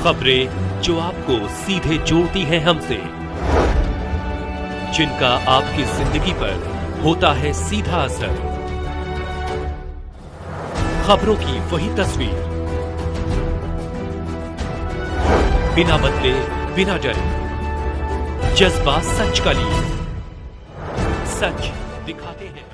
खबरें जो आपको सीधे जोड़ती हैं हमसे, जिनका आपकी जिंदगी पर होता है सीधा असर। खबरों की वही तस्वीर, बिना बदले बिना डरे, जज्बा सच का लिए, सच दिखाते हैं।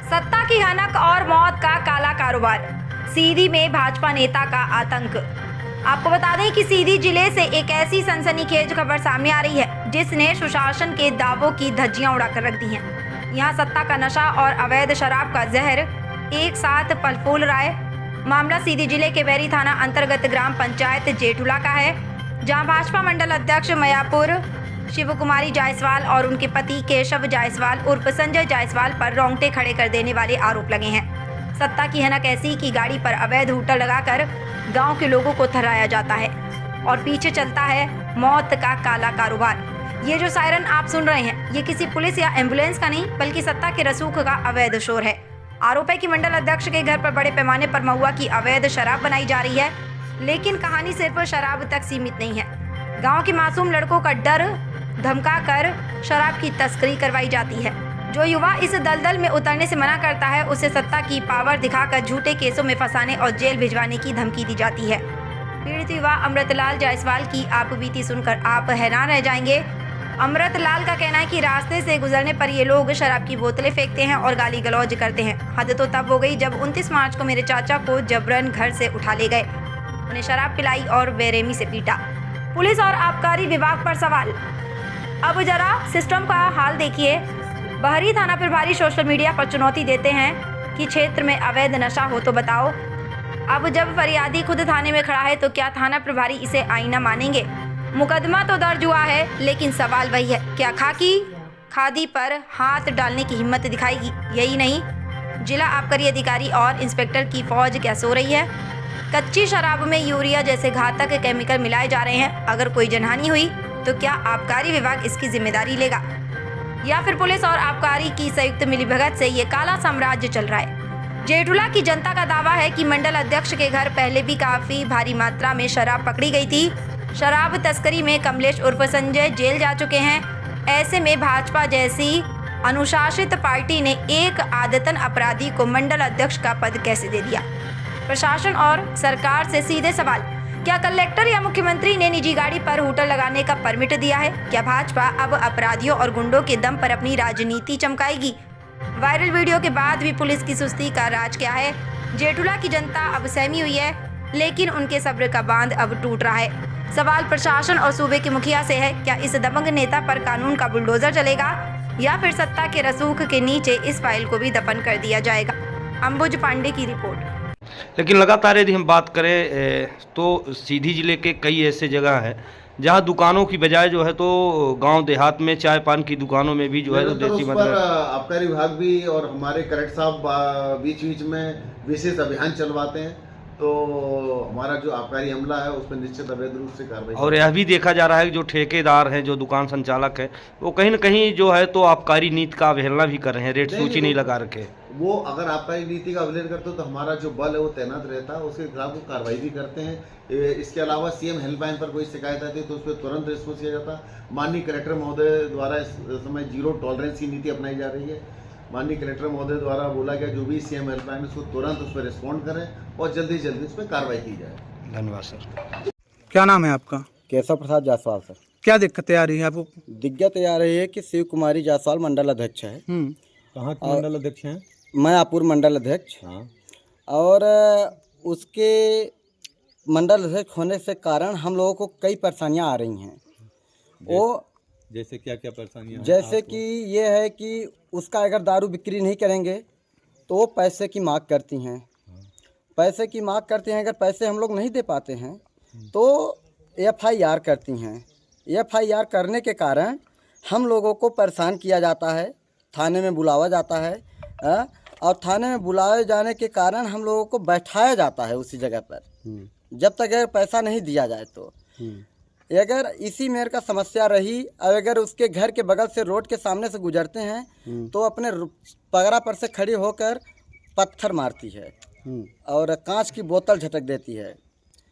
सत्ता की हनक और मौत का काला कारोबार, सीधी में भाजपा नेता का आतंक। आपको बता दें कि सीधी जिले से एक ऐसी सनसनीखेज खबर सामने आ रही है जिसने सुशासन के दावों की धज्जियां उड़ाकर रख दी हैं। यहां सत्ता का नशा और अवैध शराब का जहर एक साथ फल फूल रहा है। मामला सीधी जिले के बैरी थाना अंतर्गत ग्राम पंचायत जेठुला का है, जहां भाजपा मंडल अध्यक्ष मयापुर शिव कुमारी जायसवाल और उनके पति केशव जायसवाल उर्फ संजय जायसवाल पर रोंगटे खड़े कर देने वाले आरोप लगे हैं। सत्ता की हनक ऐसी कि गाड़ी पर अवैध हूटर लगाकर गांव के लोगों को थर्राया जाता है और पीछे चलता है मौत का काला कारोबार। ये जो सायरन आप सुन रहे हैं, ये किसी पुलिस या एम्बुलेंस का नहीं बल्कि सत्ता के रसूख का अवैध शोर है। आरोप है कि मंडल अध्यक्ष के घर पर बड़े पैमाने पर महुआ की अवैध शराब बनाई जा रही है, लेकिन कहानी सिर्फ शराब तक सीमित नहीं है। गाँव के मासूम लड़कों का डर धमका कर शराब की तस्करी करवाई जाती है। जो युवा इस दलदल में उतरने से मना करता है, उसे सत्ता की पावर दिखाकर झूठे केसों में फंसाने और जेल भिजवाने की धमकी दी जाती है। पीड़ित युवा अमृतलाल जायसवाल की आप बीती सुनकर आप हैरान रह जाएंगे। अमृतलाल का कहना है कि रास्ते से गुजरने पर ये लोग शराब की बोतलें फेंकते हैं और गाली गलौज करते हैं। हद तो तब हो गई जब 29 मार्च को मेरे चाचा को जबरन घर से उठा ले गए, उन्हें शराब पिलाई और बेरहमी से पीटा। पुलिस और आबकारी विभाग पर सवाल। अब जरा सिस्टम का हाल देखिए। बहरी थाना प्रभारी सोशल मीडिया पर चुनौती देते हैं कि क्षेत्र में अवैध नशा हो तो बताओ। अब जब फरियादी खुद थाने में खड़ा है तो क्या थाना प्रभारी इसे आईना मानेंगे? मुकदमा तो दर्ज हुआ है, लेकिन सवाल वही है, क्या खादी पर हाथ डालने की हिम्मत दिखाएगी? यही नहीं, जिला आबकारी अधिकारी और इंस्पेक्टर की फौज क्या सो रही है? कच्ची शराब में यूरिया जैसे घातक केमिकल मिलाए जा रहे हैं। अगर कोई जनहानि हुई तो क्या आबकारी विभाग इसकी जिम्मेदारी लेगा, या फिर पुलिस और आबकारी की संयुक्त मिलीभगत से ये काला साम्राज्य चल रहा है? जेठुला की जनता का दावा है कि मंडल अध्यक्ष के घर पहले भी काफी भारी मात्रा में शराब पकड़ी गई थी। शराब तस्करी में कमलेश उर्फ संजय जेल जा चुके हैं। ऐसे में भाजपा जैसी अनुशासित पार्टी ने एक आदतन अपराधी को मंडल अध्यक्ष का पद कैसे दे दिया? प्रशासन और सरकार से सीधे सवाल, क्या कलेक्टर या मुख्यमंत्री ने निजी गाड़ी पर हूटर लगाने का परमिट दिया है? क्या भाजपा अब अपराधियों और गुंडों के दम पर अपनी राजनीति चमकाएगी? वायरल वीडियो के बाद भी पुलिस की सुस्ती का राज क्या है? जेठुला की जनता अब सहमी हुई है, लेकिन उनके सब्र का बांध अब टूट रहा है। सवाल प्रशासन और सूबे के मुखिया से है, क्या इस दबंग नेता पर कानून का बुलडोजर चलेगा या फिर सत्ता के रसूख के नीचे इस फाइल को भी दफन कर दिया जाएगा? अंबुज पांडे की रिपोर्ट। लेकिन लगातार यदि हम बात करें तो सीधी जिले के कई ऐसे जगह हैं जहां दुकानों की बजाय जो है तो गांव देहात में चाय पान की दुकानों में भी जो है तो देसी मतलब आबकारी विभाग भी और हमारे कलेक्टर साहब बीच बीच में विशेष अभियान चलवाते हैं, तो हमारा जो आबकारी अमला है उस पर निश्चित अवैध रूप से कार्रवाई। और यह भी देखा जा रहा है कि जो ठेकेदार हैं, जो दुकान संचालक हैं, वो कहीं न कहीं जो है तो आबकारी नीति का अवहेलना भी कर रहे हैं, रेट सूची नहीं लगा रखे। वो अगर आबकारी नीति का अवहेलना करते हो तो हमारा जो बल है वो तैनात रहता है, उसके खिलाफ वो कार्रवाई भी करते हैं। इसके अलावा सीएम हेल्पलाइन पर कोई शिकायत आती है तो उस पर तुरंत रिस्पॉन्स किया जाता है। माननीय कलेक्टर महोदय द्वारा इस समय जीरो टॉलरेंस की नीति अपनाई जा रही है। माननीय कलेक्टर महोदय द्वारा बोला गया जो भी सीएम हेल्पलाइन उसको तुरंत उस पर रिस्पॉन्ड करें और जल्दी जल्दी उस पर कार्रवाई की जाए। धन्यवाद सर। क्या नाम है आपका? केशव प्रसाद जायसवाल सर। क्या दिक्कतें आ रही है आपको? दिक्कत ये आ रही है कि शिव कुमारी जायसवाल मंडल अध्यक्ष है। कहाँ के मंडल अध्यक्ष हैं? मयापुर मंडल अध्यक्ष। हाँ। और उसके मंडल अध्यक्ष होने से कारण हम लोगों को कई परेशानियां आ रही हैं। वो जैसे क्या क्या परेशानियां? जैसे कि ये है कि उसका अगर दारू बिक्री नहीं करेंगे तो वो पैसे की मांग करती हैं। पैसे की मांग करती हैं, अगर पैसे हम लोग नहीं दे पाते हैं तो FIR करती हैं। FIR करने के कारण हम लोगों को परेशान किया जाता है, थाने में बुलावा जाता है और थाने में बुलाए जाने के कारण हम लोगों को बैठाया जाता है उसी जगह पर, जब तक अगर पैसा नहीं दिया जाए तो। अगर इसी मेयर का समस्या रही, अगर उसके घर के बगल से रोड के सामने से गुजरते हैं तो अपने पगड़ा पर से खड़ी होकर पत्थर मारती है। और कांच की बोतल झटक देती है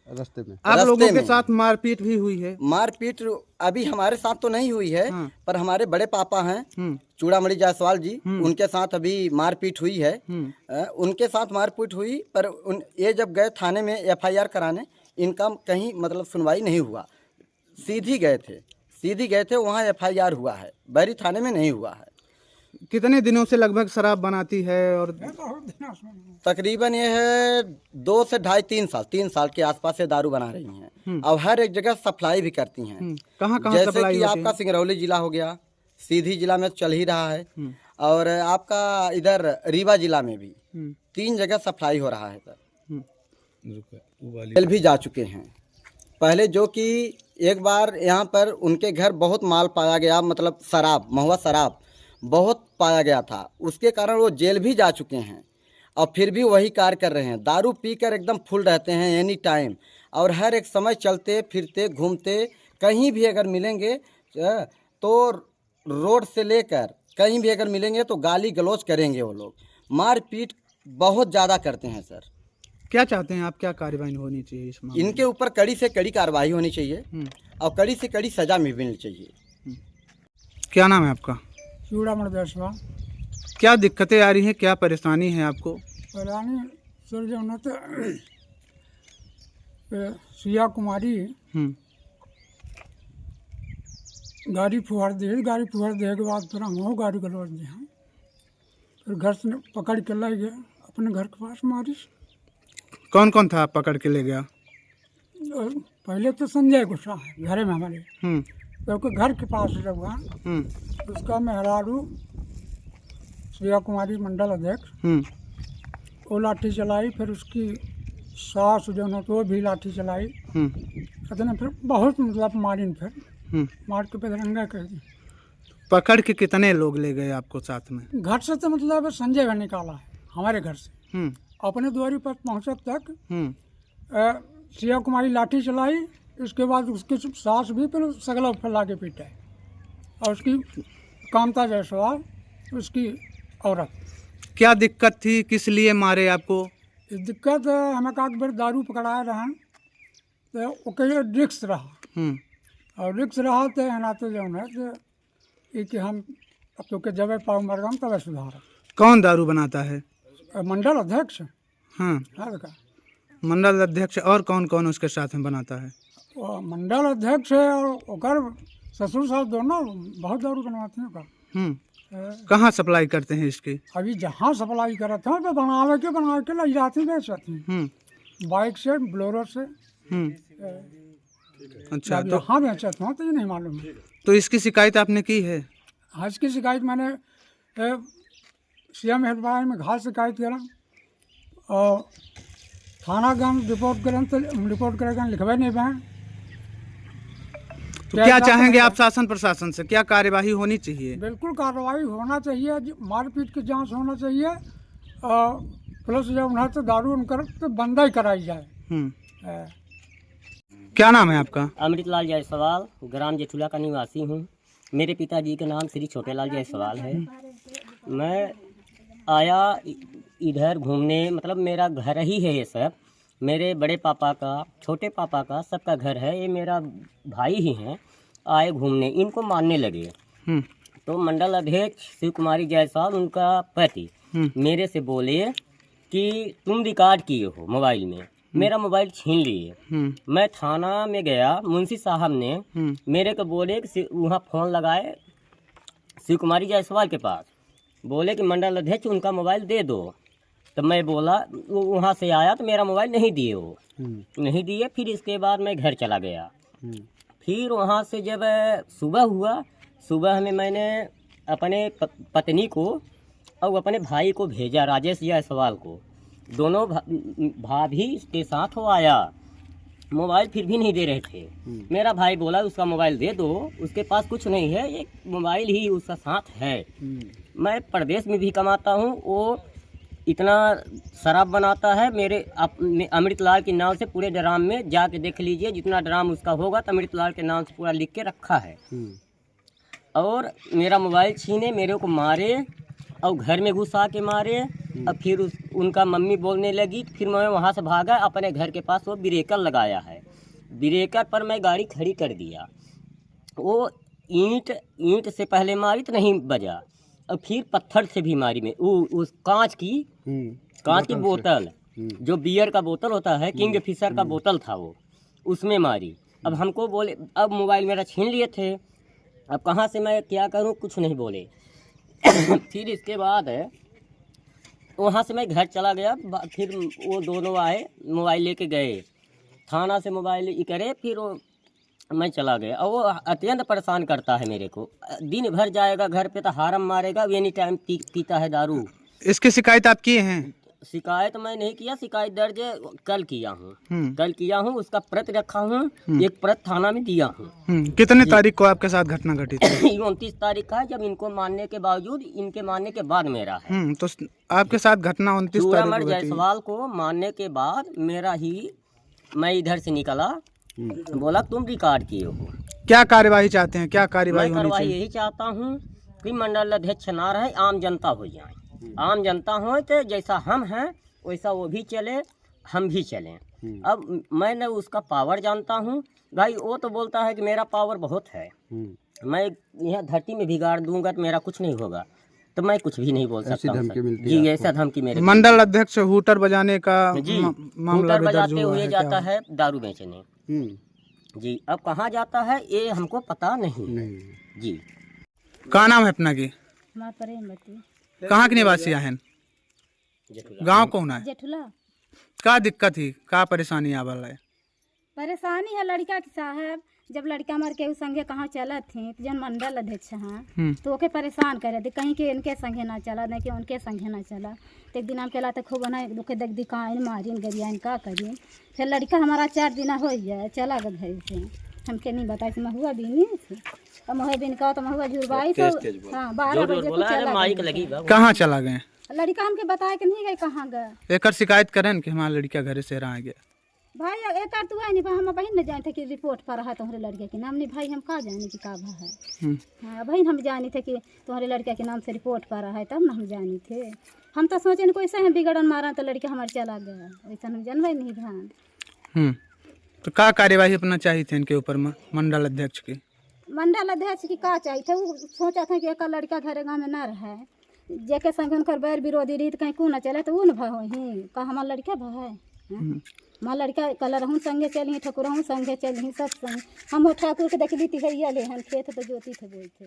रास्ते में। आप रास्ते लोगों के में। साथ मारपीट भी हुई है? मारपीट अभी हमारे साथ तो नहीं हुई है, हाँ। पर हमारे बड़े पापा हैं चूड़ामणि जायसवाल जी, उनके साथ अभी मारपीट हुई है। उनके साथ मारपीट हुई, पर ये जब गए थाने में FIR कराने, इनका कहीं मतलब सुनवाई नहीं हुआ। सीधी गए थे वहाँ FIR हुआ है, बैरी थाने में नहीं हुआ है। कितने दिनों से लगभग शराब बनाती है? और तकरीबन ये है 2 से ढाई 3 साल के आसपास से दारू बना रही हैं। अब हर एक जगह सप्लाई भी करती हैं। कहाँ जैसे सप्लाई कि होती आपका है? सिंगरौली जिला हो गया, सीधी जिला में चल ही रहा है, और आपका इधर रीवा जिला में भी 3 जगह सप्लाई हो रहा है सर। जेल भी जा चुके हैं। पहले जो कि एक बार यहाँ पर उनके घर बहुत माल पाया गया, मतलब शराब, महुआ शराब बहुत पाया गया था, उसके कारण वो जेल भी जा चुके हैं, और फिर भी वही कार्य कर रहे हैं। दारू पीकर एकदम फुल रहते हैं एनी टाइम, और हर एक समय चलते फिरते घूमते, कहीं भी अगर मिलेंगे तो रोड से लेकर कहीं भी अगर मिलेंगे तो गाली गलौज करेंगे। वो लोग मारपीट बहुत ज़्यादा करते हैं सर। क्या चाहते हैं आप, क्या कार्रवाई होनी चाहिए इस मामले में? इनके ऊपर कड़ी से कड़ी कार्रवाई होनी चाहिए, और कड़ी से कड़ी सजा भी मिलनी चाहिए। क्या नाम है आपका? चूड़ामणि जायसवाल। क्या दिक्कतें आ रही हैं, क्या परेशानी है आपको? परेशानी सर जो न तो सिया कुमारी गाड़ी फुहार दे के बाद फिर हम गाड़ी का लौट दिया, फिर घर से पकड़ के लाई गया अपने घर के पास मारी। कौन कौन था पकड़ के ले गया? और पहले तो संजय गुस्सा है घर में हमारे, क्योंकि घर के पास रहा उसका मेहरारू सिया कुमारी मंडल अध्यक्ष, वो लाठी चलाई, फिर उसकी सास जो है तो वो भी लाठी चलाई। कहते ना फिर बहुत मतलब मारी, फिर मार के बेदरंगा कर दी। पकड़ के कितने लोग ले गए आपको साथ में? घर से तो मतलब संजय भी निकाला है हमारे घर से, अपने द्वारी पर पहुँचत तक सिया कुमारी लाठी चलाई, उसके बाद उसकी सास भी फिर सगला फैला के पीटा है, और उसकी कामता जायसवाल उसकी औरत। क्या दिक्कत थी, किस लिए मारे आपको? दिक्कत हमें कहा कि दारू पकड़ाए रहें तो ओके रिक्स रहा, और रिक्स रहा तो नाते जो है कि हम अब तो के जब पाऊ मर गम तब सुधार। कौन दारू बनाता है? मंडल अध्यक्ष। हाँ, का मंडल अध्यक्ष। और कौन कौन उसके साथ में बनाता है? वो मंडल अध्यक्ष है और ओकर ससुर सास दोनों बहुत दारू बनवाते हैं का। कहाँ सप्लाई करते हैं इसकी? अभी जहाँ सप्लाई करते हैं तो बना के ले जाते हैं, बेचते हैं बाइक से, ब्लोरो से। अच्छा, तो हाँ बेचते हैं तो ये नहीं मालूम है। तो इसकी शिकायत आपने की है? हाँ, इसकी शिकायत मैंने CM हेल्पलाइन में घास शिकायत करा, और थाना गन रिपोर्ट करें तो रिपोर्ट करेगा लिखवा नहीं पाए। तो क्या चाहेंगे आप शासन प्रशासन से, क्या कार्यवाही होनी चाहिए? बिल्कुल कार्रवाई होना चाहिए, मारपीट की जांच होना चाहिए, और प्लस जब उन्हें तो दारू उनकर तो बंदा ही कराई जाए। क्या नाम है आपका? अमृतलाल जायसवाल, ग्राम जेठुला का निवासी हूँ। मेरे पिताजी का नाम श्री छोटेलाल जायसवाल है। मैं आया इधर घूमने, मतलब मेरा घर ही है ये सब, मेरे बड़े पापा का, छोटे पापा का, सबका घर है, ये मेरा भाई ही हैं। आए घूमने, इनको मारने लगे। तो मंडल अध्यक्ष शिव कुमारी जायसवाल, उनका पति, मेरे से बोले कि तुम रिकॉर्ड किए हो मोबाइल में, मेरा मोबाइल छीन लिए। मैं थाना में गया, मुंशी साहब ने मेरे को बोले कि वहाँ फ़ोन लगाए शिव कुमारी जायसवाल के पास, बोले कि मंडल अध्यक्ष उनका मोबाइल दे दो। तो मैं बोला, वो वहाँ से आया तो मेरा मोबाइल नहीं दिए, वो नहीं दिए। फिर इसके बाद मैं घर चला गया। फिर वहाँ से जब सुबह हुआ, सुबह में मैंने अपने पत्नी को और अपने भाई को भेजा, राजेश जायसवाल को, दोनों भाभी के साथ हो आया। मोबाइल फिर भी नहीं दे रहे थे। मेरा भाई बोला उसका मोबाइल दे दो, उसके पास कुछ नहीं है, एक मोबाइल ही उसका साथ है। मैं प्रदेश में भी कमाता हूँ, वो इतना शराब बनाता है। मेरे अमृतलाल के नाम से पूरे ड्राम में जाके देख लीजिए, जितना ड्राम उसका होगा तो अमृतलाल के नाम से पूरा लिख के रखा है। और मेरा मोबाइल छीने, मेरे को मारे, और घर में घुसा के मारे। अब फिर उनका मम्मी बोलने लगी, फिर मैं वहाँ से भागा। अपने घर के पास वो ब्रेकर लगाया है, ब्रेकर पर मैं गाड़ी खड़ी कर दिया। वो ईंट से पहले मारी तो नहीं बजा, और फिर पत्थर से भी मारी। मैं उस कांच की बोतल, जो बियर का बोतल होता है, किंग फिशर का बोतल था वो, उसमें मारी। अब हमको बोले, अब मोबाइल मेरा छीन लिए थे, अब कहाँ से मैं क्या करूँ, कुछ नहीं बोले। फिर इसके बाद वहाँ से मैं घर चला गया। फिर वो दोनों आए, मोबाइल लेके गए, थाना से मोबाइल करे, फिर वो मैं चला गया। और वो अत्यंत परेशान करता है मेरे को। दिन भर जाएगा घर पे तो हारम मारेगा, एनी टाइम पीता है दारू। इसकी शिकायत आप किए हैं? शिकायत मैं नहीं किया, शिकायत दर्ज कल किया हूँ। उसका प्रत रखा हूँ, एक प्रत थाना में दिया हूँ। कितने तारीख को आपके साथ घटना घटी थी? 29 तारीख का है, जब इनको मानने के बावजूद, इनके मानने के बाद मेरा है। तो आपके साथ घटना 29 तारीख को घटी। जायसवाल को मानने के बाद मेरा ही, मैं इधर से निकला, बोला तुम रिकॉर्ड किए हो। क्या कार्यवाही चाहते हैं? क्या कार्यवाही मैं कार्यवाही यही चाहता हूँ कि मंडल अध्यक्ष ना रहे, आम जनता हो जाए। आम जनता हो तो जैसा हम हैं वैसा वो भी चले, हम भी चलें। अब मैंने उसका पावर जानता हूँ भाई। वो तो बोलता है कि मेरा पावर बहुत है, मैं यहाँ धरती में बिगाड़ दूंगा तो मेरा कुछ नहीं होगा, तो मैं कुछ भी नहीं बोल सकता हूँ। जी, ऐसा धमकी मेरे। मंडल अध्यक्ष हूटर बजाने का मामला भी दर्ज बजाते हुआ हुए है, जाता है दारू बेचने। जी, अब कहाँ जाता है ये हमको पता नहीं। जी, क्या नाम है अपना की? कहाँ के निवासी हैं? गांव कौन है? जेठुला। क्या दिक्कत थी, क्या परेशानी आवल है? परेशानी है लड़का के साहब, जब लड़का मर के उस संगे कहाँ चलत थी, तो जन मंडल अध्यक्ष हैं तो ओके परेशान करे थे, कहीं के इनके संगे ना चला, नहीं कि उनके संगे ना चला। तो एक दिन हम कहलाते खूब ना दुखे देख दिखाइन मारिन गरिया इनका करी। फिर लड़का हमारा 4 दिन हो गया, चला गया घर से, हमके नहीं बताया कि महुआ बीनी थी, और महुआ बीन का तो महुआ जुड़वाई तो हाँ 12 बजे को चला। कहाँ चला गए? लड़का हमके बताया कि नहीं गए कहाँ गए। एक शिकायत करें कि हमारा लड़का घर से रहा गया। भाई एक तो है नहीं भाई, हम बहन न जानते कि रिपोर्ट पर रहा तुम्हारे लड़के के नाम नहीं भाई, हम कहाँ जाने की का है। हाँ बहन हम जानी थे कि तुम्हारे लड़के के नाम से रिपोर्ट पर रहा है, तब ना हम जानी थे। हम तो सोचे कोई से हम बिगड़न मारा तो लड़के हमारे चला गया, वैसा हम जानवे नहीं भान। तो क्या कार्यवाही अपना चाहिए थे इनके ऊपर मंडल अध्यक्ष की? मंडल अध्यक्ष की का चाहिए थे, वो सोचा था कि एक लड़का घर गाँव में न रहे, जेके संग उनकर बैर विरोधी रही तो कहीं को न चले, तो वो न भाई का हमारा लड़का भाई माँ लड़का कलर हूँ संगे चली, ठकुर हूँ संगे चली, सब संग हम ठाकुर के देख ली थी भैया ले खेत तो जोती थे बोलते।